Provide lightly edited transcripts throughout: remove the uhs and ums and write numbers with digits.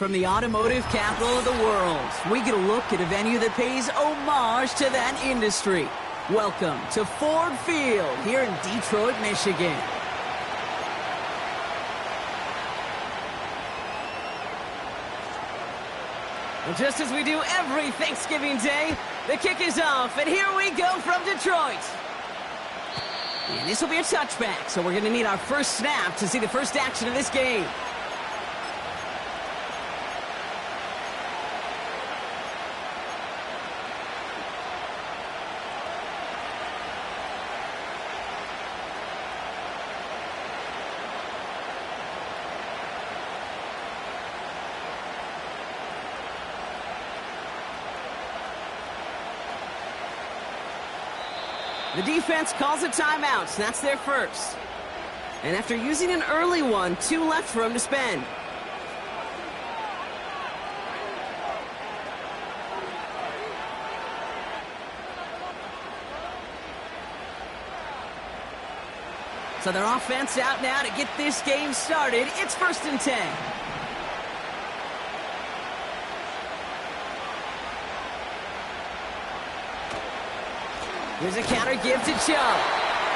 From the automotive capital of the world, we get a look at a venue that pays homage to that industry. Welcome to Ford Field here in Detroit, Michigan. Well, just as we do every Thanksgiving Day, the kick is off, and here we go from Detroit. And this will be a touchback, so we're going to need our first snap to see the first action of this game. The defense calls a timeout, so that's their first. And after using an early one, 2 left for him to spend. So their offense out now to get this game started. It's 1st and 10. Here's a counter give to Chubb.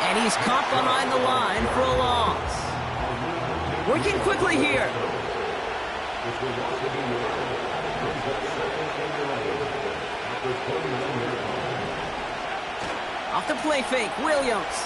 And he's caught behind the line for a loss. Working quickly here. Off the play fake, Williams.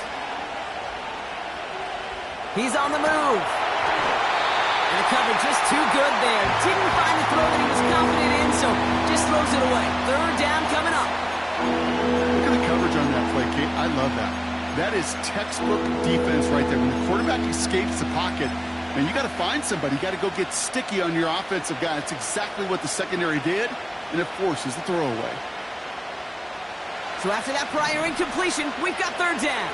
He's on the move. And the cover just too good there. Didn't find the throw that he was confident in, so just throws it away. 3rd down coming up. Look at the coverage on that play, Kate. I love that. That is textbook defense right there. When the quarterback escapes the pocket, man, you got to find somebody. You got to go get sticky on your offensive guy. That's exactly what the secondary did, and it forces the throwaway. So after that prior incompletion, we've got 3rd down.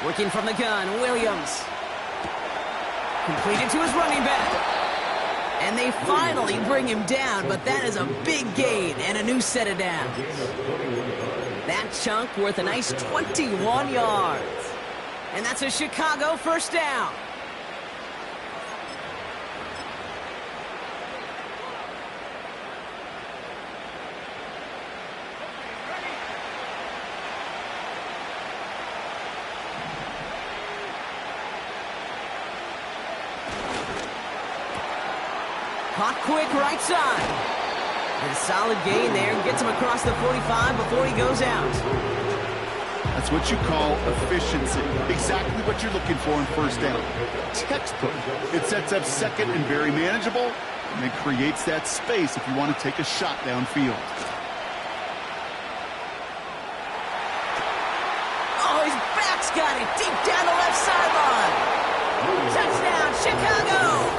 Working from the gun, Williams. Completed to his running back. And they finally bring him down, but that is a big gain and a new set of downs. That chunk worth a nice 21 yards. And that's a Chicago 1st down. Caught quick right side. And a solid gain there. Gets him across the 45 before he goes out. That's what you call efficiency. Exactly what you're looking for in 1st down. Textbook. It sets up 2nd and very manageable, and it creates that space if you want to take a shot downfield. Oh, his back's got it deep down the left sideline. Touchdown, Chicago!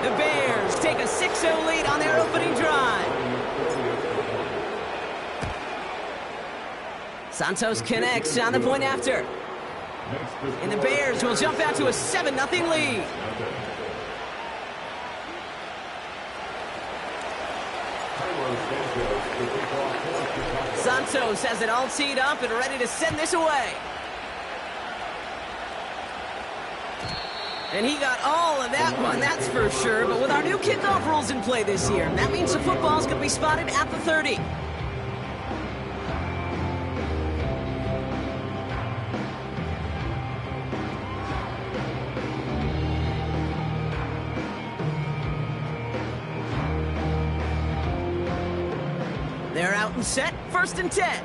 The Bears take a 6-0 lead on their opening drive. Santos connects on the point after. And the Bears will jump out to a 7-0 lead. Santos has it all teed up and ready to send this away. And he got all of that one, that's for sure. But with our new kickoff rules in play this year, that means the football's going to be spotted at the 30. They're out and set, 1st and 10.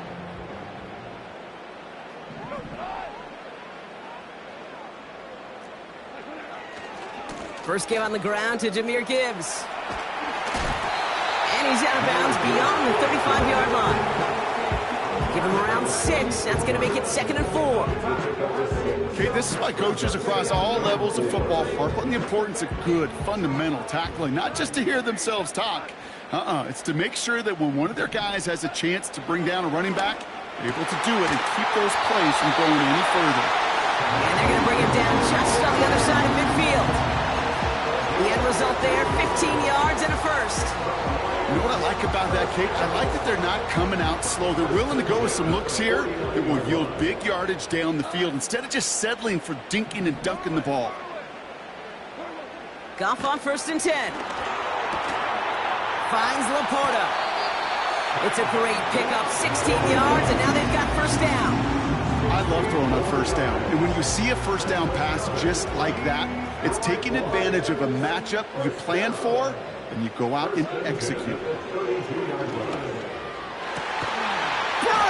First give on the ground to Jahmyr Gibbs. And he's out of bounds beyond the 35-yard line. Give him around 6. That's going to make it 2nd and 4. Okay, this is why coaches across all levels of football harp on the importance of good, fundamental tackling, not just to hear themselves talk. It's to make sure that when one of their guys has a chance to bring down a running back, they're able to do it and keep those plays from going any further. And they're going to bring him down just on the other side of midfield. The end result there, 15 yards and a first. You know what I like about that kick? I like that they're not coming out slow. They're willing to go with some looks here that will yield big yardage down the field instead of just settling for dinking and dunking the ball. Goff on 1st and 10. Finds Laporta. It's a great pickup, 16 yards, and now they've got 1st down. I love throwing on 1st down. And when you see a 1st down pass just like that, it's taking advantage of a matchup you plan for, and you go out and execute. Brought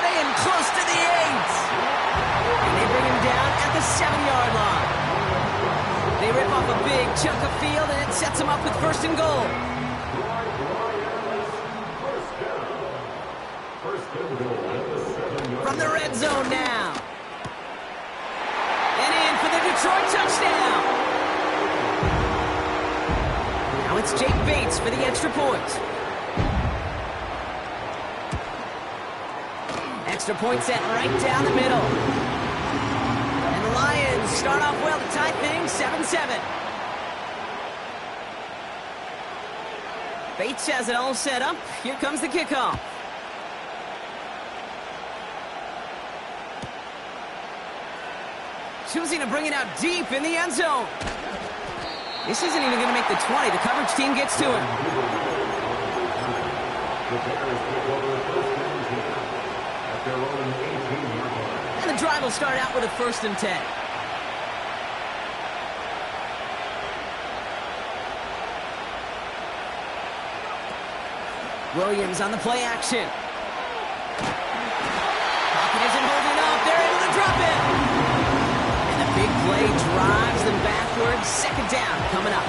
in close to the 8. And they bring him down at the 7-yard line. They rip off a big chunk of field, and it sets them up with 1st and goal. From the red zone now. And in for the Detroit touchdown. Now it's Jake Bates for the extra point. Extra point set right down the middle. And the Lions start off well to tie things 7-7. Bates has it all set up. Here comes the kickoff. Choosing to bring it out deep in the end zone. This isn't even going to make the 20. The coverage team gets to him. And the drive will start out with a 1st and 10. Williams on the play action. Pocket isn't holding up. They're able to drop it. Big play drives them backwards. 2nd down coming up.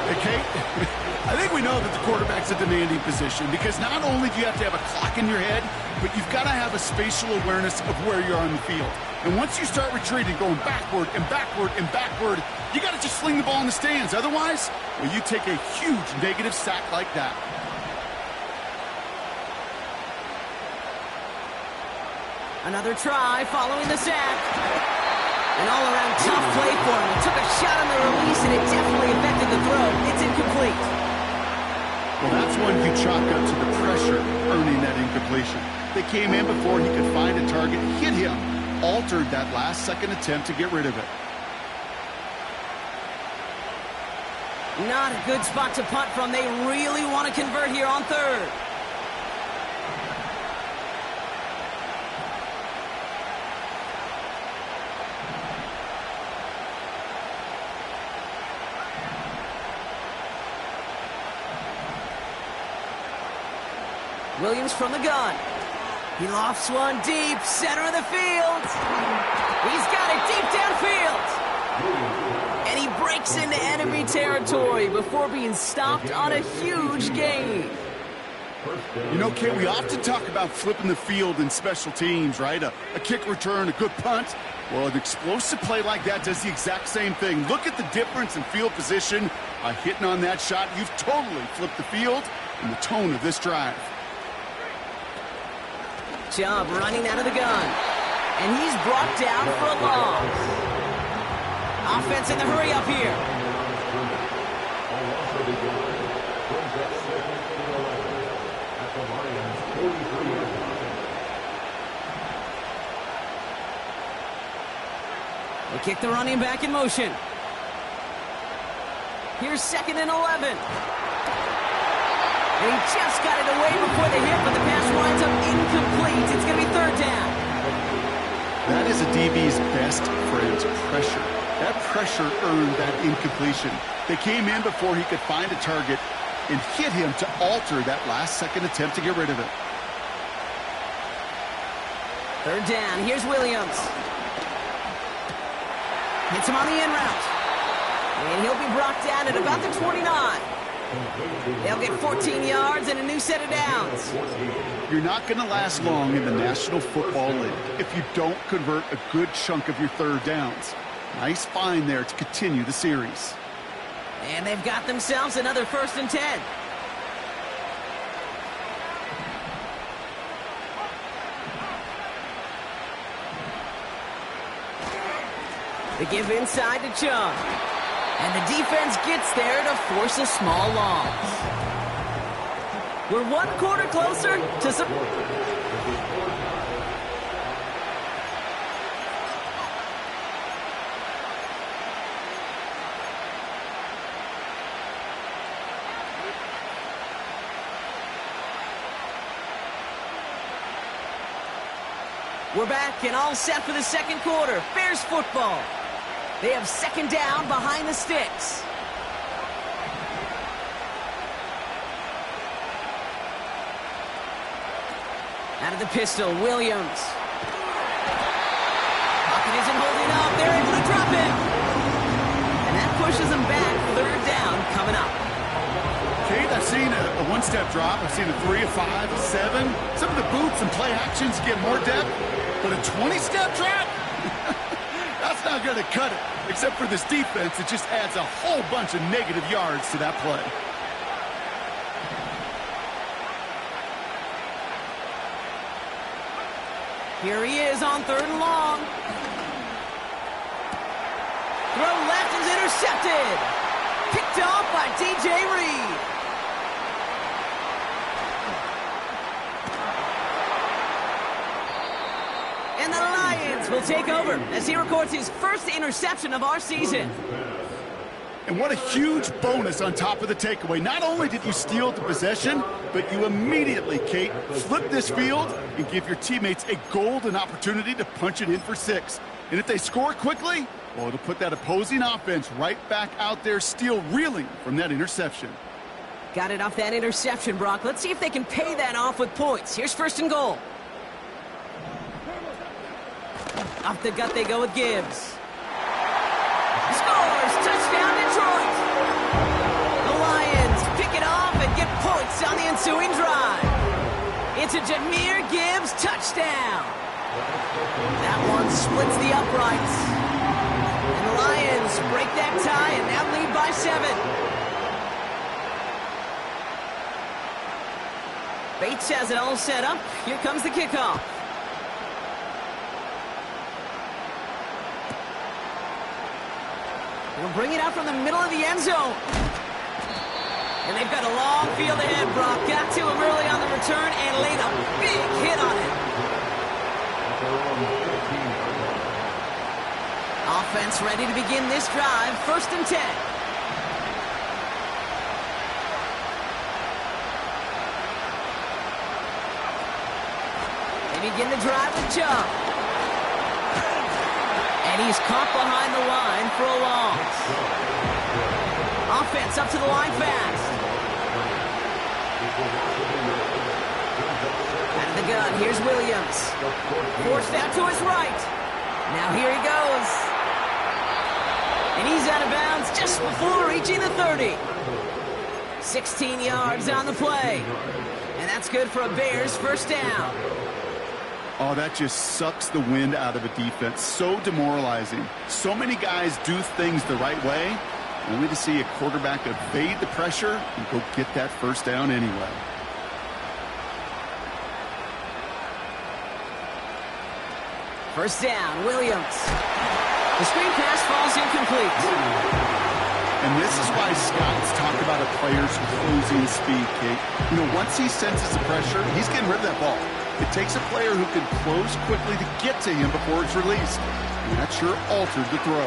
Hey, Kate, I think we know that the quarterback's a demanding position because not only do you have to have a clock in your head, but you've got to have a spatial awareness of where you are on the field. And once you start retreating, going backward and backward and backward, you got to just sling the ball in the stands. Otherwise, well, you take a huge negative sack like that. Another try following the sack. An all-around tough play for him. He took a shot on the release, and it definitely affected the throw. It's incomplete. Well, that's one you chalk up to the pressure earning that incompletion. They came in before he could find a target, hit him, altered that last-second attempt to get rid of it. Not a good spot to punt from. They really want to convert here on 3rd. Williams from the gun. He lofts one deep, center of the field. He's got it deep downfield. And he breaks into enemy territory before being stopped on a huge gain. You know, Kate, we often talk about flipping the field in special teams, right? A kick return, a good punt. Well, an explosive play like that does the exact same thing. Look at the difference in field position. By hitting on that shot, you've totally flipped the field and the tone of this drive. Chubb running out of the gun. And he's brought down for a loss. Offense in the hurry up here. They kick the running back in motion. Here's 2nd and 11. And he just got it away before the hit, but the pass winds up incomplete. It's going to be 3rd down. That is a DB's best friend, pressure. That pressure earned that incompletion. They came in before he could find a target and hit him to alter that last-second attempt to get rid of it. 3rd down. Here's Williams. Hits him on the in route. And he'll be brought down at about the 29. They'll get 14 yards and a new set of downs. You're not going to last long in the National Football League if you don't convert a good chunk of your 3rd downs. Nice find there to continue the series. And they've got themselves another 1st and 10. They give inside to Chubb. And the defense gets there to force a small loss. We're one quarter closer to some... We're back and all set for the second quarter. Bears football. They have second down behind the sticks. Out of the pistol, Williams. Pocket isn't holding up. They're able to drop it. And that pushes them back. Third down coming up. Kate, I've seen a one-step drop. I've seen a 3, a 5, a 7. Some of the boots and play actions get more depth. But a 20-step drop? That's not going to cut it. Except for this defense, it just adds a whole bunch of negative yards to that play. Here he is on third and long. Throw left is intercepted. Picked off by DJ Reed. And the Lions will take over as he records his first interception of our season. And what a huge bonus on top of the takeaway. Not only did you steal the possession, but you immediately, Kate, flip this field and give your teammates a golden opportunity to punch it in for 6. And if they score quickly, well, it'll put that opposing offense right back out there, still reeling from that interception. Got it off that interception, Brock. Let's see if they can pay that off with points. Here's first and goal. Off the gut they go with Gibbs. Scores! Touchdown, Detroit! The Lions pick it off and get points on the ensuing drive. It's a Jahmyr Gibbs touchdown. That one splits the uprights. And the Lions break that tie and now lead by 7. Bates has it all set up. Here comes the kickoff. We'll bring it out from the middle of the end zone. And they've got a long field ahead, Brock. Got to him early on the return and laid a big hit on it. Offense ready to begin this drive. First and 10. They begin the drive with Chubb. And he's caught behind the line for a loss. Offense up to the line fast. Out of the gun, here's Williams. Forced out to his right. Now here he goes. And he's out of bounds just before reaching the 30. 16 yards on the play. And that's good for a Bears first down. Oh, that just sucks the wind out of a defense. So demoralizing. So many guys do things the right way, only to see a quarterback evade the pressure and go get that first down anyway. First down, Williams. The screen pass falls incomplete. And this is why scouts talk about a player's closing speed, Kate. You know, once he senses the pressure, he's getting rid of that ball. It takes a player who can close quickly to get to him before it's released. And that sure altered the throw.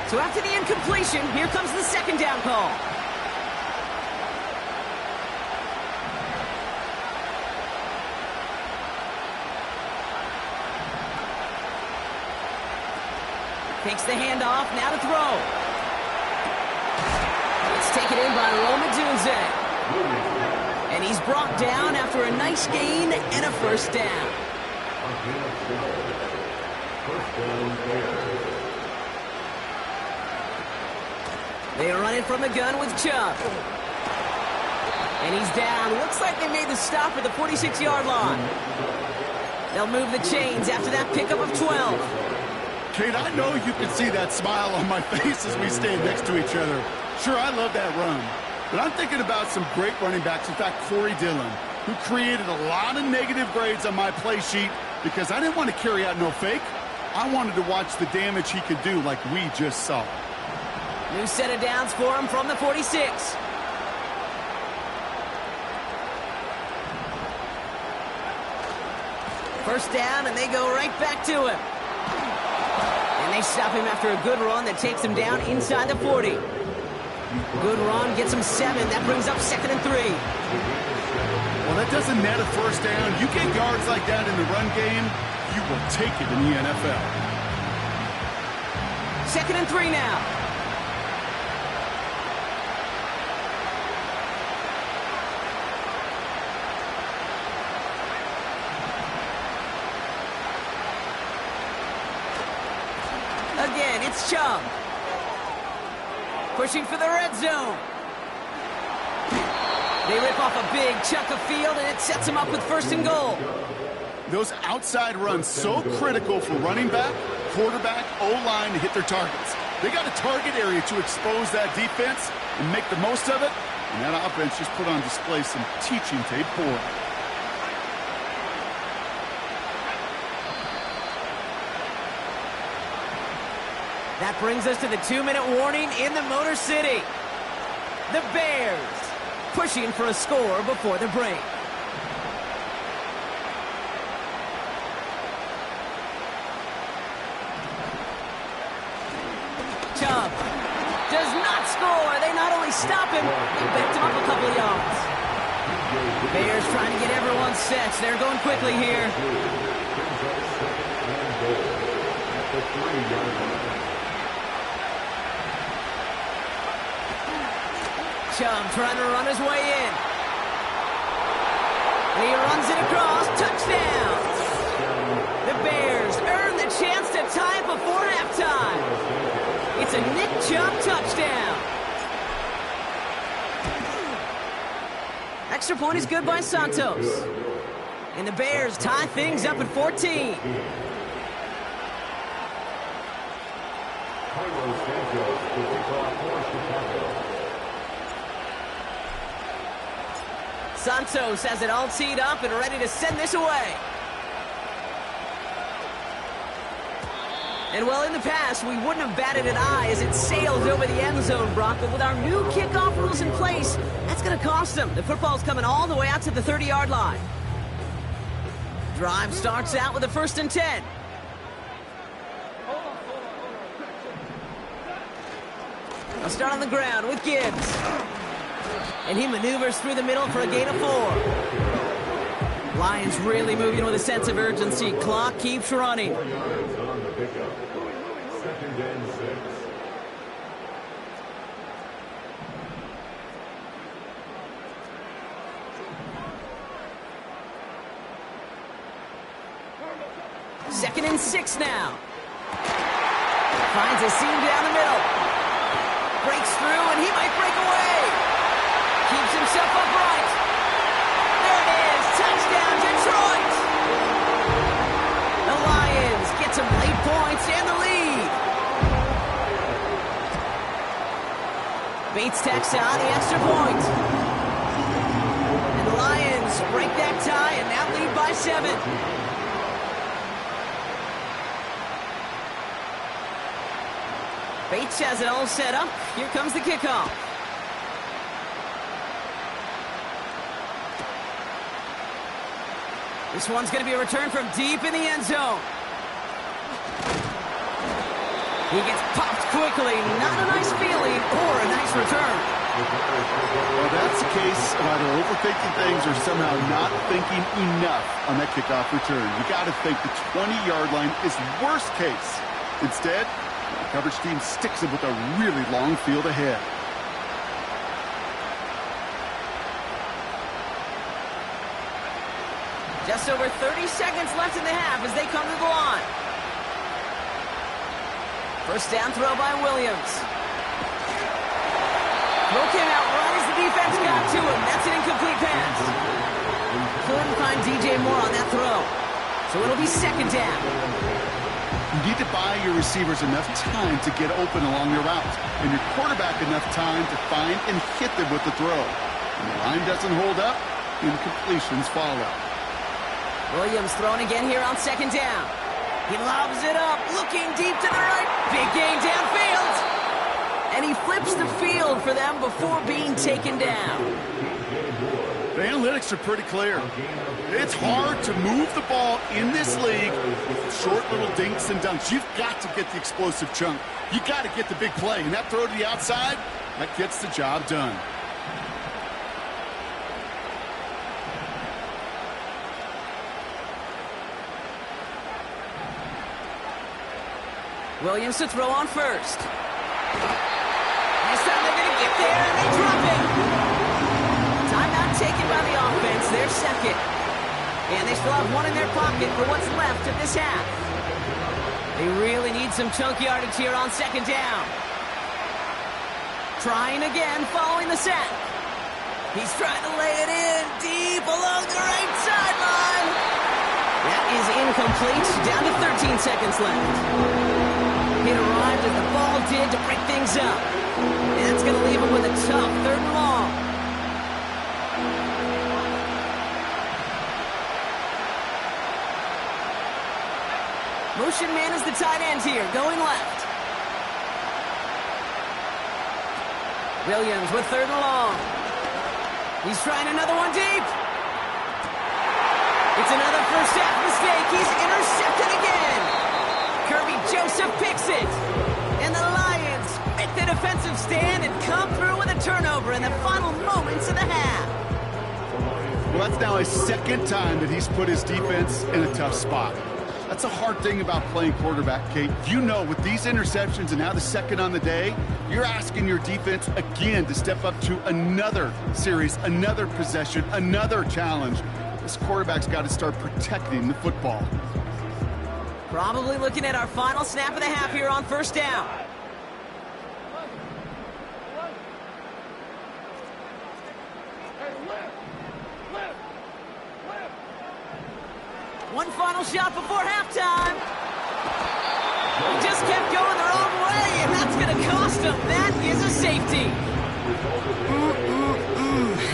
So after the incompletion, here comes the second down call. Takes the handoff, now to throw. It's taken in by Roma Dunze. And he's brought down after a nice gain and a first down. They run it from the gun with Chubb. And he's down. Looks like they made the stop at the 46-yard line. They'll move the chains after that pickup of 12. Kate, I know you can see that smile on my face as we stand next to each other. Sure, I love that run. But I'm thinking about some great running backs. In fact, Corey Dillon, who created a lot of negative grades on my play sheet because I didn't want to carry out no fake. I wanted to watch the damage he could do like we just saw. New set of downs for him from the 46. First down, and they go right back to him. And they stop him after a good run that takes him down inside the 40. Good run, gets him 7. That brings up 2nd and 3. Well, that doesn't net a first down. You get yards like that in the run game, you will take it in the NFL. 2nd and 3 now. Again, it's Chubb. Pushing for the red zone. They rip off a big chunk of field, and it sets them up with 1st and goal. Those outside runs so critical for running back, quarterback, O-line to hit their targets. They got a target area to expose that defense and make the most of it, and that offense just put on display some teaching tape for it. That brings us to the 2-minute warning in the Motor City. The Bears pushing for a score before the break. Chubb does not score. They not only stop him, they backed him up a couple of yards. Bears trying to get everyone set. They're going quickly here. Chubb trying to run his way in. And he runs it across. Touchdown! The Bears earn the chance to tie it before halftime. It's a Nick Chubb touchdown. Extra point is good by Santos. And the Bears tie things up at 14. Santos has it all teed up and ready to send this away. And well, in the past, we wouldn't have batted an eye as it sails over the end zone, Brock. But with our new kickoff rules in place, that's going to cost them. The football's coming all the way out to the 30-yard line. Drive starts out with a 1st and 10. I'll start on the ground with Gibbs. And he maneuvers through the middle for a gain of 4. Lions really moving with a sense of urgency. Clock keeps running. Second and 6 now. Finds a seam down the middle. Breaks through, and he might break away. Keeps himself upright. There it is. Touchdown, Detroit. The Lions get some late points and the lead. Bates tacks on the extra point. And the Lions break that tie and now lead by 7. Bates has it all set up. Here comes the kickoff. This one's going to be a return from deep in the end zone. He gets popped quickly. Not a nice feeling or a nice return. Well, that's the case of either overthinking things or somehow not thinking enough on that kickoff return. You got to think the 20-yard line is worst case. Instead, the coverage team sticks him with a really long field ahead. Just over 30 seconds left in the half as they come to the line. First down throw by Williams. Throw came out right as the defense got to him. That's an incomplete pass. Couldn't find DJ Moore on that throw. So it'll be 2nd down. You need to buy your receivers enough time to get open along your route, and your quarterback enough time to find and hit them with the throw. When the line doesn't hold up, incompletions follow. Williams throwing again here on 2nd down. He lobs it up, looking deep to the right. Big gain downfield. And he flips the field for them before being taken down. The analytics are pretty clear. It's hard to move the ball in this league with short little dinks and dunks. You've got to get the explosive chunk. You got to get the big play. And that throw to the outside, that gets the job done. Williams to throw on first. This time they're going to get there, and they drop it. Timeout taken by the offense, their second. And they still have one in their pocket for what's left of this half. They really need some chunk yardage here on second down. Trying again following the sack. He's trying to lay it in deep along the right sideline. That is incomplete. Down to 13 seconds left. It arrived as the ball did to break things up. And that's going to leave him with a tough 3rd and long. Motion man is the tight end here, going left. Williams with 3rd and long. He's trying another one deep. It's another first half mistake. He's intercepted again. Kirby Joseph picks it. And the Lions make the defensive stand and come through with a turnover in the final moments of the half. Well, that's now his 2nd time that he's put his defense in a tough spot. That's a hard thing about playing quarterback, Kate. You know, with these interceptions and now the 2nd on the day, you're asking your defense again to step up to another series, another possession, another challenge. This quarterback's got to start protecting the football. Probably looking at our final snap of the half here on first down. One final shot before halftime. He just kept going the wrong way, and that's going to cost him. That is a safety.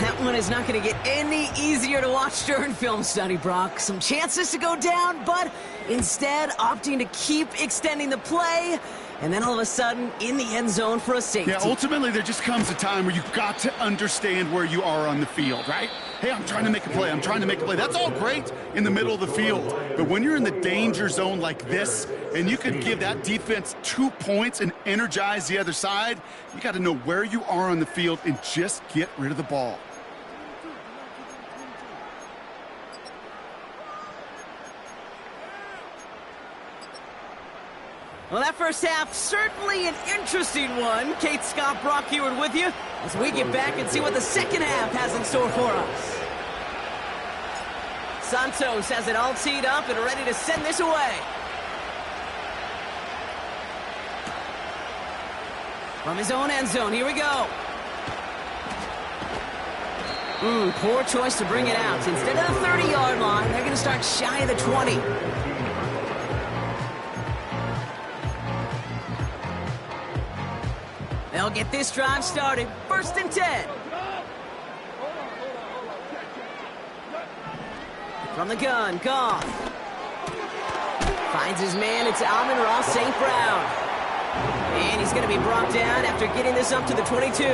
That one is not going to get any easier to watch during film study, Brock. Some chances to go down, but instead opting to keep extending the play, and then all of a sudden in the end zone for a safety. Yeah, ultimately there just comes a time where you've got to understand where you are on the field, right? Hey, I'm trying to make a play. I'm trying to make a play. That's all great in the middle of the field. But when you're in the danger zone like this, and you can give that defense 2 points and energize the other side, you got to know where you are on the field and just get rid of the ball. Well, that first half, certainly an interesting one. Kate, Scott, Brock Heward with you as we get back and see what the second half has in store for us. Santos has it all teed up and ready to send this away. From his own end zone, here we go. Poor choice to bring it out. Instead of the 30-yard line, they're going to start shy of the 20. They'll get this drive started. 1st and 10. From the gun, Goff. Finds his man. It's Amon-Ra St. Brown. And he's going to be brought down after getting this up to the 22. A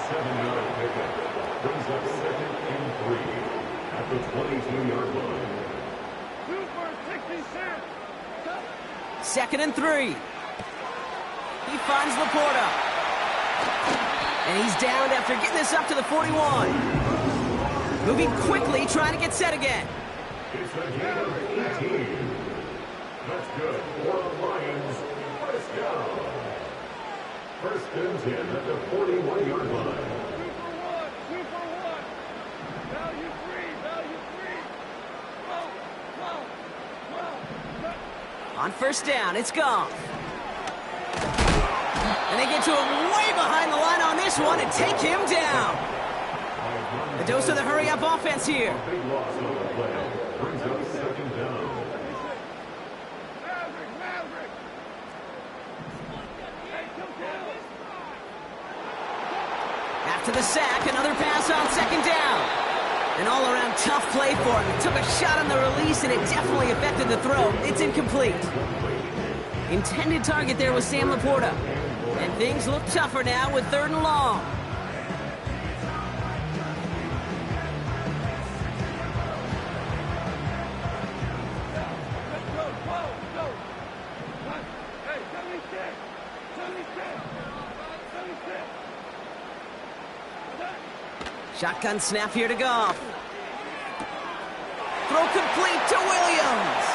7-yard pickup brings up 2nd and 3 at the 22-yard line. 2nd and 3. He finds Laporta. And he's downed after getting this up to the 41. Moving quickly, trying to get set again. It's a gain of 18. That's good for the Lions. First down. 1st and 10 at the 41-yard line. 2 for 1. Value free. On 1st down, it's Goff. And they get to him way behind the line on this one and take him down. The dose of the hurry-up offense here. Big loss on the play. Brings up 2nd down. Maverick. After the sack, another pass on 2nd down. An all-around tough play for him. He took a shot on the release, and it definitely affected the throw. It's incomplete. Intended target there was Sam Laporta. And things look tougher now with 3rd and long. Shotgun snap here to Goff. Throw complete to Williams.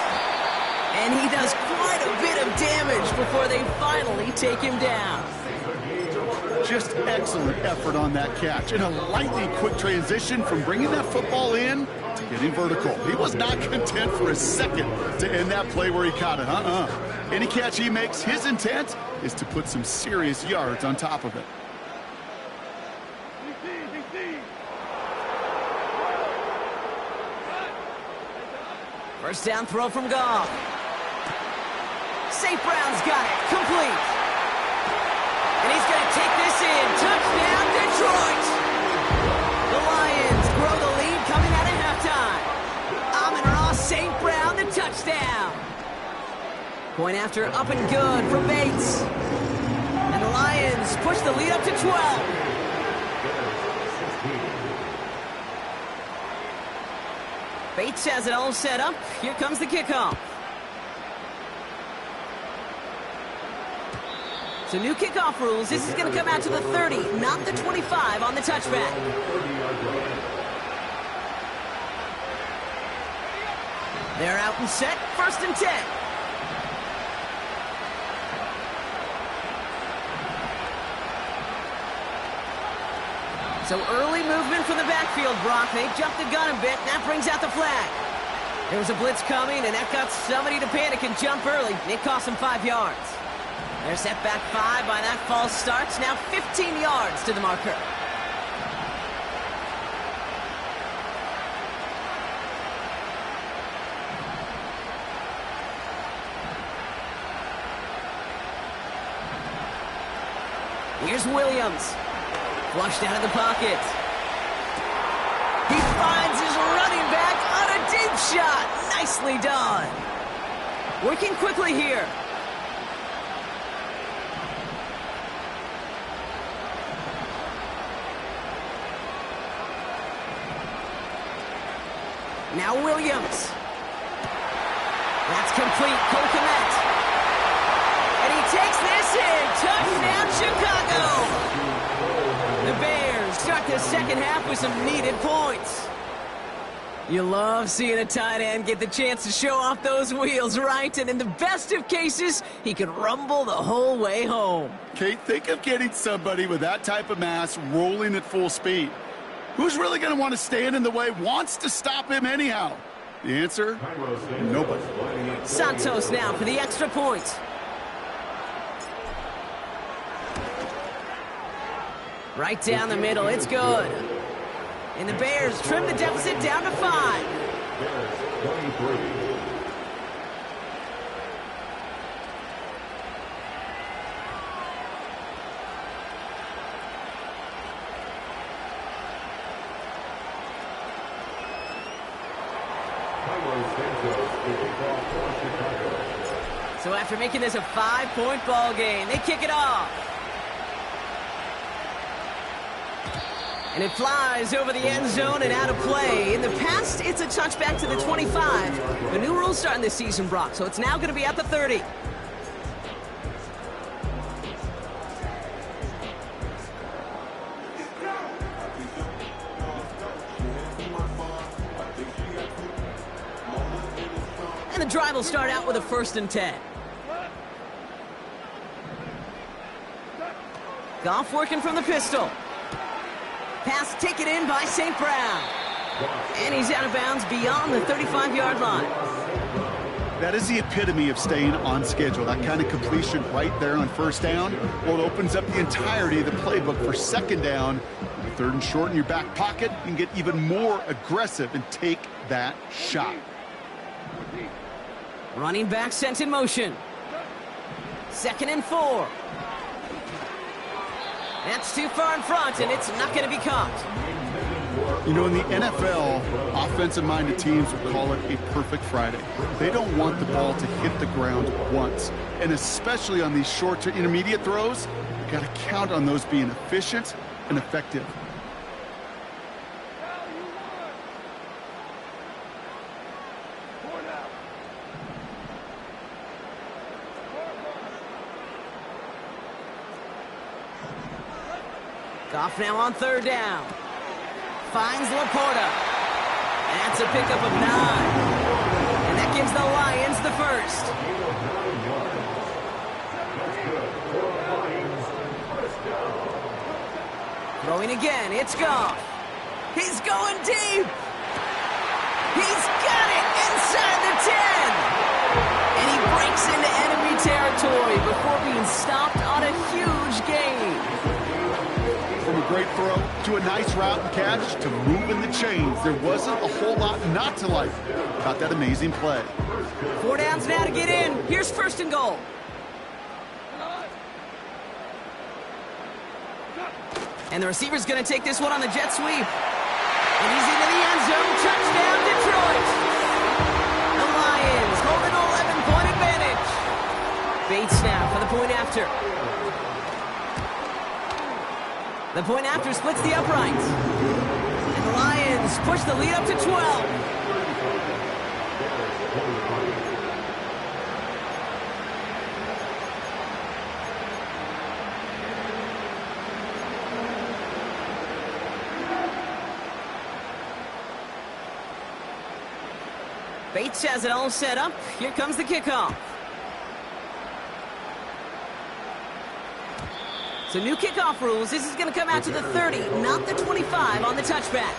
And he does quite a bit of damage before they finally take him down. Just excellent effort on that catch. And a lightning quick transition from bringing that football in to getting vertical. He was not content for a second to end that play where he caught it. Any catch he makes, his intent is to put some serious yards on top of it. First down throw from Goff. St. Brown's got it. Complete. And he's going to take this in. Touchdown, Detroit. The Lions grow the lead coming out of halftime. Amon-Ra St. Brown, the touchdown. Point after up and good from Bates. And the Lions push the lead up to 12. Bates has it all set up. Here comes the kickoff. So new kickoff rules. This is going to come out to the 30, not the 25 on the touchback. They're out and set. First and 10. So early movement from the backfield, Brock. They jumped the gun a bit, and that brings out the flag. There was a blitz coming, and that got somebody to panic and jump early. It cost them 5 yards. They're set back 5 by that false start. Now 15 yards to the marker. Here's Williams. Flushed out of the pocket. He finds his running back on a deep shot. Nicely done. Working quickly here. Now Williams. That's complete. Cole Kmet. And he takes this in. Touchdown, Chicago. The Bears start the second half with some needed points. You love seeing a tight end get the chance to show off those wheels, right? And in the best of cases, he can rumble the whole way home. Kate, think of getting somebody with that type of mass rolling at full speed. Who's really going to want to stand in the way, wants to stop him anyhow? The answer? Nobody. Santos now for the extra point. Right down the middle, it's good. And the Bears trim the deficit down to 5. So after making this a 5-point ball game, they kick it off. And it flies over the end zone and out of play. In the past, it's a touchback to the 25. The new rules starting this season, Brock, so it's now going to be at the 30. And the drive will start out with a 1st and 10. Goff working from the pistol. Pass taken in by St. Brown. And he's out of bounds beyond the 35-yard line. That is the epitome of staying on schedule. That kind of completion right there on 1st down. Well, it opens up the entirety of the playbook for 2nd down. 3rd and short in your back pocket. You can get even more aggressive and take that shot. Running back sent in motion. 2nd and 4. That's too far in front, and it's not going to be caught. You know, in the NFL, offensive-minded teams would call it a perfect Friday. They don't want the ball to hit the ground once. And especially on these short to intermediate throws, you got to count on those being efficient and effective. Goff now on 3rd down. Finds Laporta. That's a pickup of 9. And that gives the Lions the first. Throwing again, it's Goff. He's going deep. He's got it inside the 10. And he breaks into enemy territory before being stopped on a huge gain. From a great throw to a nice route and catch to moving the chains, there wasn't a whole lot not to like about that amazing play. 4 downs now to get in. Here's first and goal. And the receiver's going to take this one on the jet sweep. And he's into the end zone. Touchdown, Detroit. The Lions hold an 11-point advantage. Bates now for the point after. The point after splits the uprights. And the Lions push the lead up to 12. Bates has it all set up. Here comes the kickoff. So new kickoff rules. This is going to come out to the 30, not the 25 on the touchback.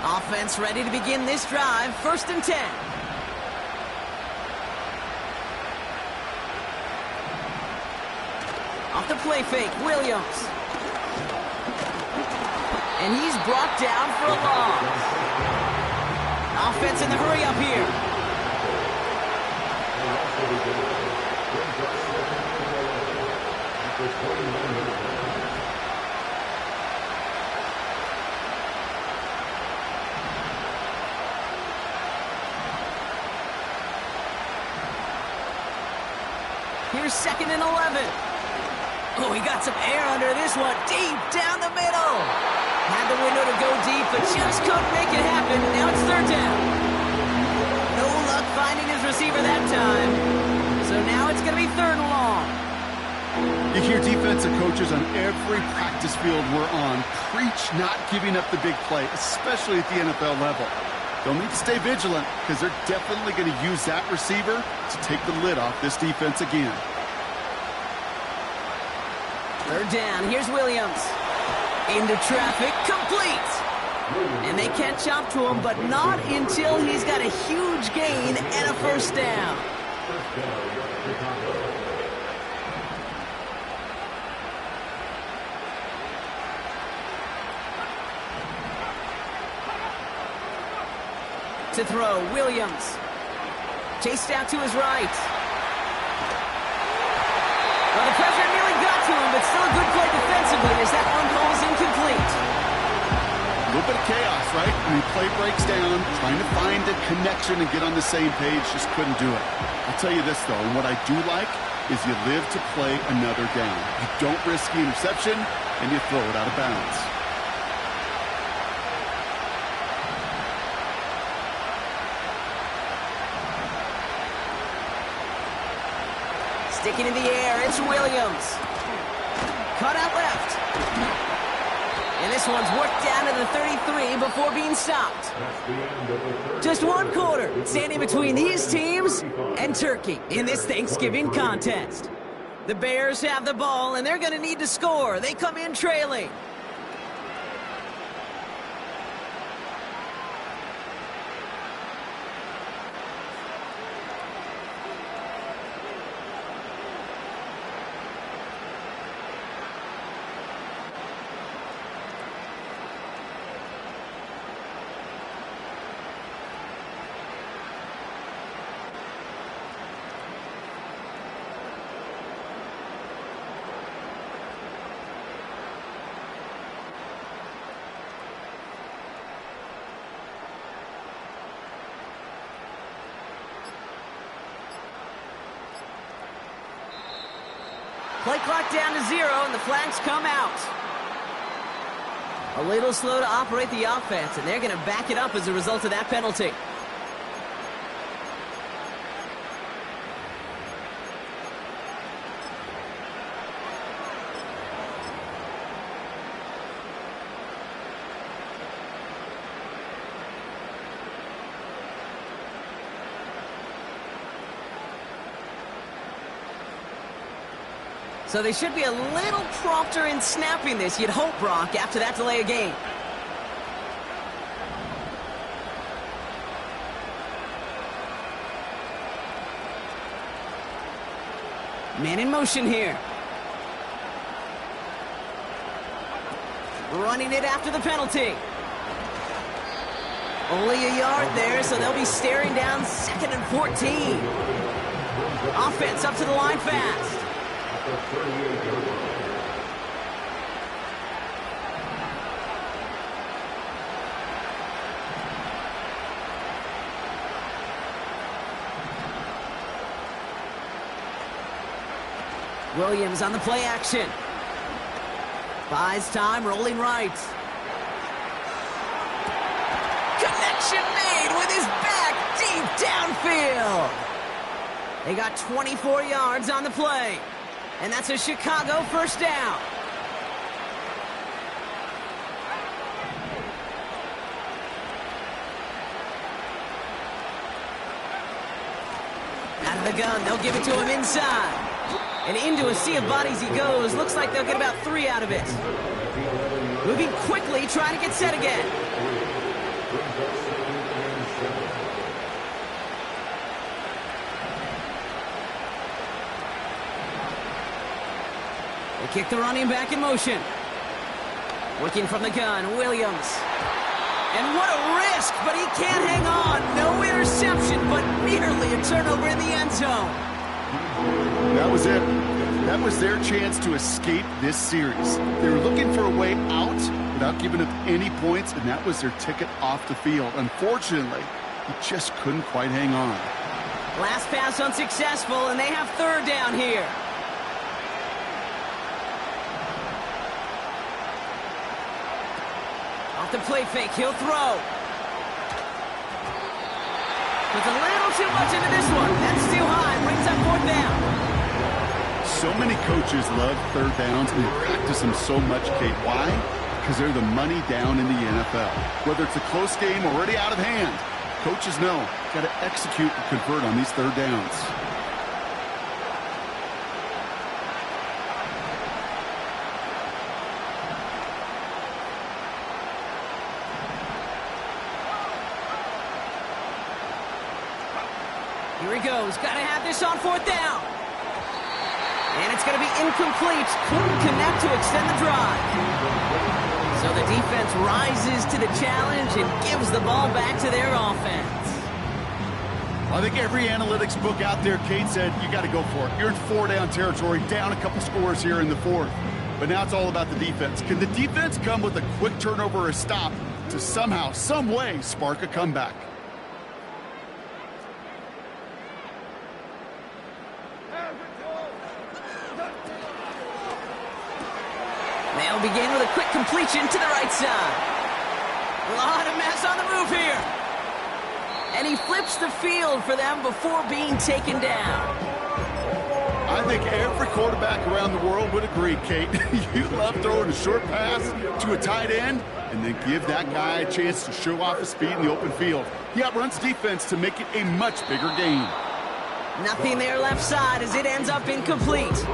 Offense ready to begin this drive. First and 10. Off the play fake, Williams. And he's brought down for a loss. Offense in the hurry up here. Here's second and 11. Oh, he got some air under this one. Deep down the middle. Had the window to go deep, but just couldn't make it happen. Now it's third down. No luck finding his receiver that time. So now it's going to be third and long. You hear defensive coaches on every practice field we're on preach not giving up the big play, especially at the NFL level. They'll need to stay vigilant because they're definitely going to use that receiver to take the lid off this defense again. Third down. Here's Williams. Into traffic. Complete. And they catch up to him, but not until he's got a huge gain and a first down. To throw, Williams. Chased out to his right. Well, the pressure nearly got to him, but still a good play defensively as that one falls incomplete. A little bit of chaos, right? I mean, play breaks down, trying to find a connection and get on the same page, just couldn't do it. I'll tell you this, though, and what I do like is you live to play another down. You don't risk the interception, and you throw it out of bounds. Sticking in the air, it's Williams. Cut out left. And this one's worked down to the 33 before being stopped. Just one quarter, standing between these teams and Turkey in this Thanksgiving contest. The Bears have the ball, and they're going to need to score. They come in trailing. Play clock down to 0, and the flags come out. A little slow to operate the offense, and they're going to back it up as a result of that penalty. So they should be a little prompter in snapping this, you'd hope, Brock, after that delay of game. Man in motion here. Running it after the penalty. Only a yard there, so they'll be staring down 2nd and 14. Offense up to the line fast. Williams on the play action. Buys time, rolling right. Connection made with his back deep downfield. They got 24 yards on the play. And that's a Chicago first down. Out of the gun, they'll give it to him inside. And into a sea of bodies he goes. Looks like they'll get about 3 out of it. Moving quickly, trying to get set again. They kick the running back in motion. Working from the gun, Williams. And what a risk, but he can't hang on. No interception, but merely a turnover in the end zone. That was it. That was their chance to escape this series. They were looking for a way out without giving up any points, and that was their ticket off the field. Unfortunately, he just couldn't quite hang on. Last pass unsuccessful, and they have 3rd down here. Off the play fake, he'll throw. Puts a little too much into this one. That's too high. Brings up 4th down. So many coaches love 3rd downs and practice them so much, Kate. Why? Because they're the money down in the NFL. Whether it's a close game or already out of hand, coaches know got to execute and convert on these 3rd downs. Here he goes. Got to have this on 4th down. And it's going to be incomplete. Couldn't connect to extend the drive. So the defense rises to the challenge and gives the ball back to their offense. I think every analytics book out there, Kate, said you got to go for it. You're in 4-down territory, down a couple scores here in the 4th. But now it's all about the defense. Can the defense come with a quick turnover or a stop to somehow, some way, spark a comeback? They'll begin with a quick completion to the right side. A lot of mess on the move here. And he flips the field for them before being taken down. I think every quarterback around the world would agree, Kate. You love throwing a short pass to a tight end and then give that guy a chance to show off his speed in the open field. He outruns defense to make it a much bigger gain. Nothing there left side as it ends up incomplete.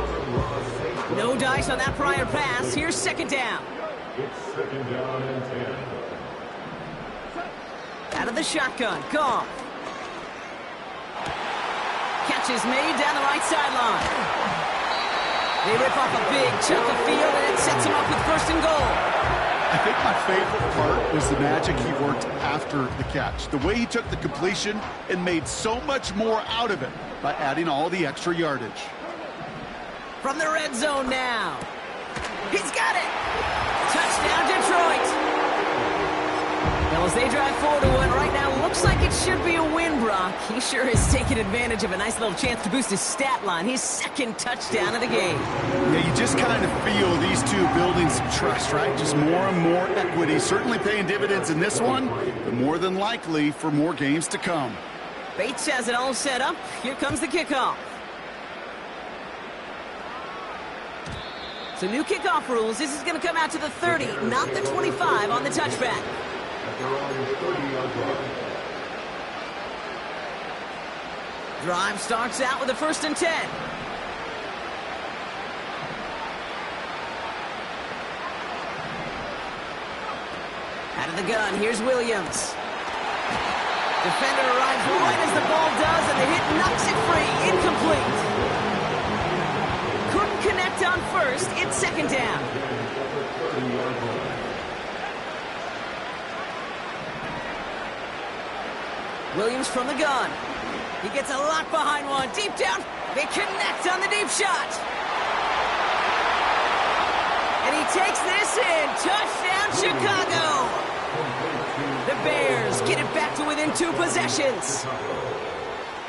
No dice on that prior pass. Here's 2nd down. It's 2nd down and 10. Out of the shotgun. Goff. Catch is made down the right sideline. They rip off a big chunk of field, and it sets him up with 1st and goal. I think my favorite part was the magic he worked after the catch. The way he took the completion and made so much more out of it by adding all the extra yardage. From the red zone now. He's got it! Touchdown, Detroit! They'll Well, as they drive forward to one right now, looks like it should be a win, Brock. He sure is taking advantage of a nice little chance to boost his stat line. His second touchdown of the game. Yeah, you just kind of feel these two building some trust, right? Just more and more equity. Certainly paying dividends in this one, but more than likely for more games to come. Bates has it all set up. Here comes the kickoff. So new kickoff rules. This is going to come out to the 30, not the 25 on the touchback. Drive starts out with a 1st and 10. Out of the gun, here's Williams. Defender arrives right as the ball does, and the hit knocks it free. Incomplete. Couldn't connect on 1st. It's 2nd down. Williams from the gun. He gets a lot behind one. Deep down. They connect on the deep shot. And he takes this in. Touchdown, Chicago. The Bears get it back to within 2 possessions.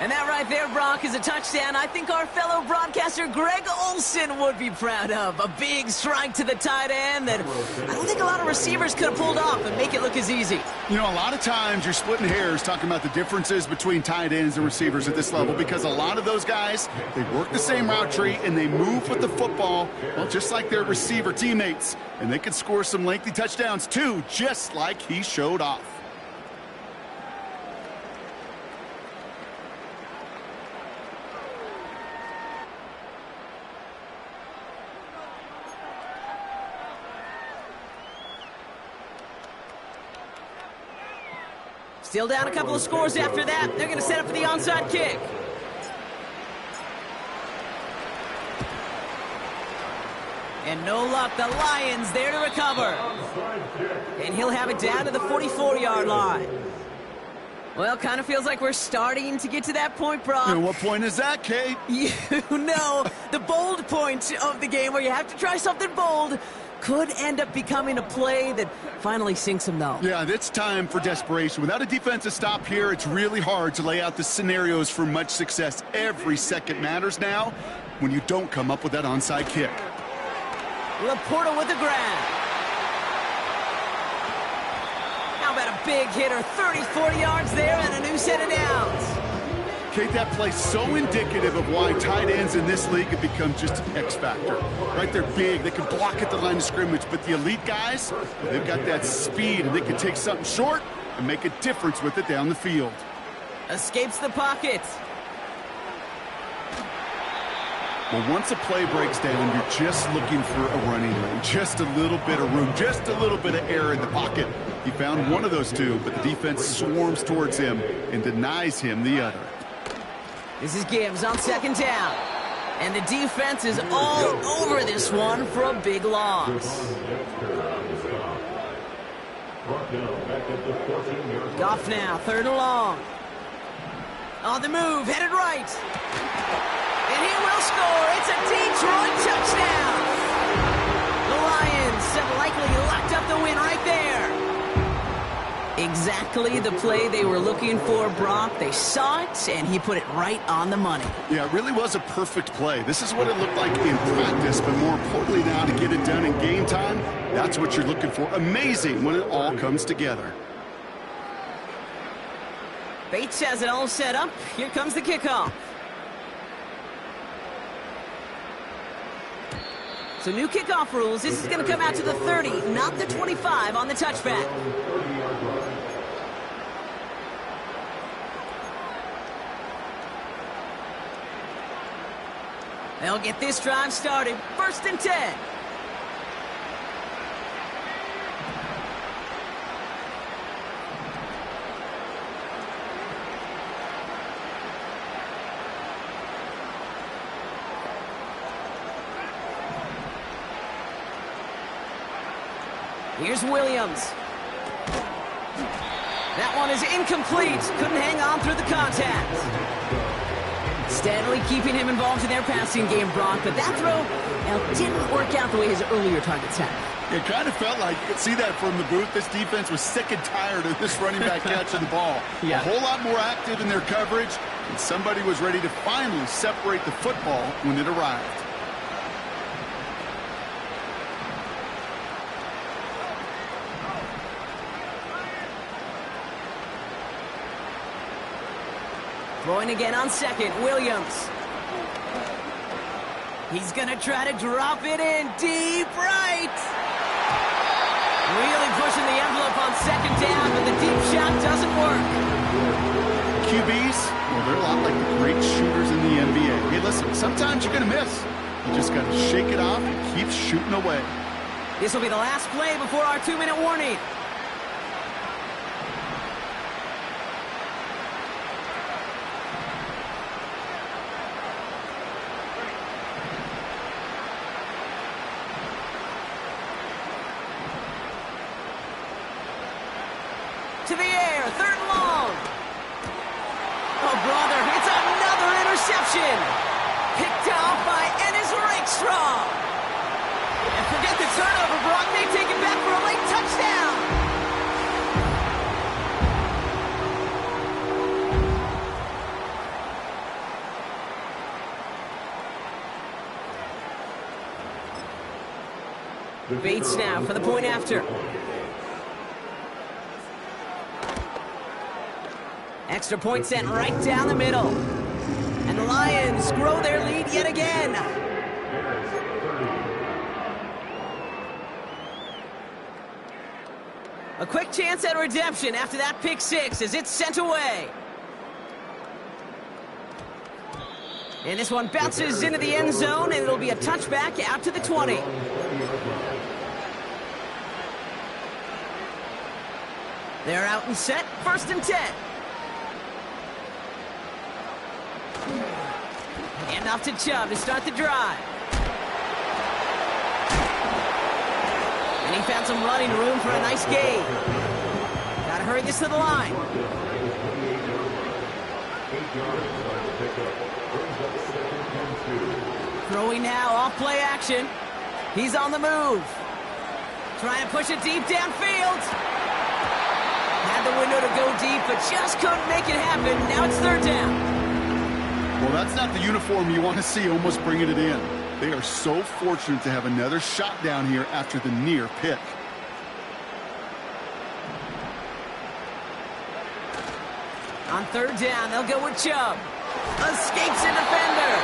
And that right there, Brock, is a touchdown I think our fellow broadcaster Greg Olsen would be proud of. A big strike to the tight end that I don't think a lot of receivers could have pulled off and make it look as easy. You know, a lot of times you're splitting hairs talking about the differences between tight ends and receivers at this level because a lot of those guys, they work the same route tree and they move with the football, well, just like their receiver teammates. And they can score some lengthy touchdowns too, just like he showed off. Still down a couple of scores after that. They're going to set up for the onside kick. And no luck. The Lions there to recover. And he'll have it down to the 44-yard line. Well, kind of feels like we're starting to get to that point, Brock. And what point is that, Kate? You know, the bold point of the game where you have to try something bold could end up becoming a play that finally sinks him, though. Yeah, it's time for desperation. Without a defensive stop here, it's really hard to lay out the scenarios for much success. Every second matters now when you don't come up with that onside kick. Laporta with the grab. How about a big hitter? 30, 40 yards there and a new set of downs. Kate, that play's so indicative of why tight ends in this league have become just an X factor. Right, they're big, they can block at the line of scrimmage, but the elite guys, they've got that speed, and they can take something short and make a difference with it down the field. Escapes the pocket. Well, once a play breaks down, you're just looking for a running lane, just a little bit of room, just a little bit of air in the pocket. He found one of those two, but the defense swarms towards him and denies him the other. This is Gibbs on 2nd down. And the defense is all over this one for a big loss. Goff now, 3rd and long. On the move, headed right. And he will score. It's a Detroit touchdown. The Lions have likely locked up the win right there. Exactly the play they were looking for, Brock. They saw it, and he put it right on the money. Yeah, it really was a perfect play. This is what it looked like in practice, but more importantly now to get it done in game time, that's what you're looking for. Amazing when it all comes together. Bates has it all set up. Here comes the kickoff. So new kickoff rules. This is going to come out to the 30, not the 25 on the touchback. They'll get this drive started. 1st and 10. Here's Williams. That one is incomplete. Couldn't hang on through the contact. Steadily keeping him involved in their passing game, Brock, but that throw didn't work out the way his earlier targets had. It kind of felt like, you could see that from the booth, this defense was sick and tired of this running back catching the ball. Yeah. A whole lot more active in their coverage, and somebody was ready to finally separate the football when it arrived. Throwing again on second, Williams. He's going to try to drop it in deep right. Really pushing the envelope on second down, but the deep shot doesn't work. QBs, well, they're a lot like the great shooters in the NBA. Hey, listen, sometimes you're going to miss. You just got to shake it off and keep shooting away. This will be the last play before our 2-minute warning. To the air, third and long. Oh, brother, it's another interception. Picked off by Ennis Rakestraw. And forget the turnover, Brock may take it back for a late touchdown. Bates now for the point after. Extra point sent right down the middle. And the Lions grow their lead yet again. A quick chance at redemption after that pick six as it's sent away. And this one bounces into the end zone, and it'll be a touchback out to the 20. They're out and set, 1st and 10. And off to Chubb to start the drive. And he found some running room for a nice gain. Gotta hurry this to the line. Throwing now, off play action. He's on the move. Trying to push it deep downfield. Had the window to go deep, but just couldn't make it happen. Now it's 3rd down. Well, that's not the uniform you want to see almost bringing it in. They are so fortunate to have another shot down here after the near pick. On 3rd down, they'll go with Chubb. Escapes a defender.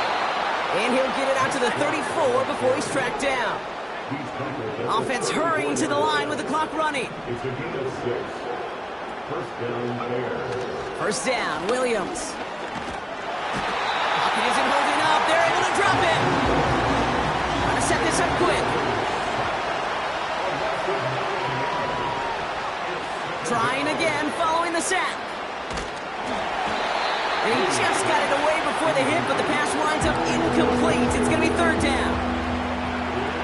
And he'll get it out to the 34 before he's tracked down. Offense hurrying to the line with the clock running. It's a gain of 6. 1st down there. 1st down, Williams. Pocket isn't holding up. They're able to drop it. Trying to set this up quick. Trying again, following the sack. And he just got it away before the hit, but the pass winds up incomplete. It's going to be 3rd down.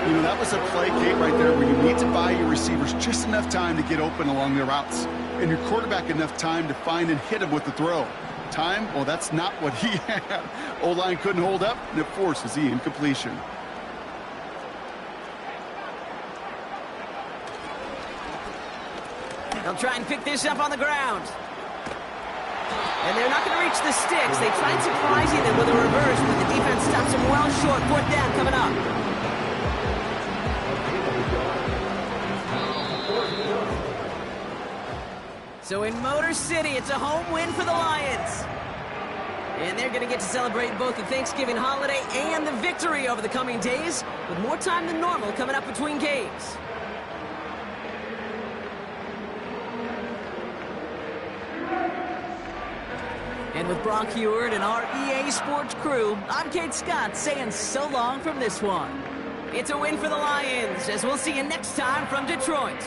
You know, that was a play, Kate, right there where you need to buy your receivers just enough time to get open along their routes. And your quarterback enough time to find and hit him with the throw. Time, well, that's not what he had. O-line couldn't hold up, and it forces the incompletion. They'll try and pick this up on the ground. And they're not going to reach the sticks. They tried surprising them with a reverse, but the defense stops them well short. 4th down coming up. So in Motor City, it's a home win for the Lions. And they're going to get to celebrate both the Thanksgiving holiday and the victory over the coming days, with more time than normal coming up between games. And with Brock Heward and our EA Sports crew, I'm Kate Scott saying so long from this one. It's a win for the Lions, as we'll see you next time from Detroit.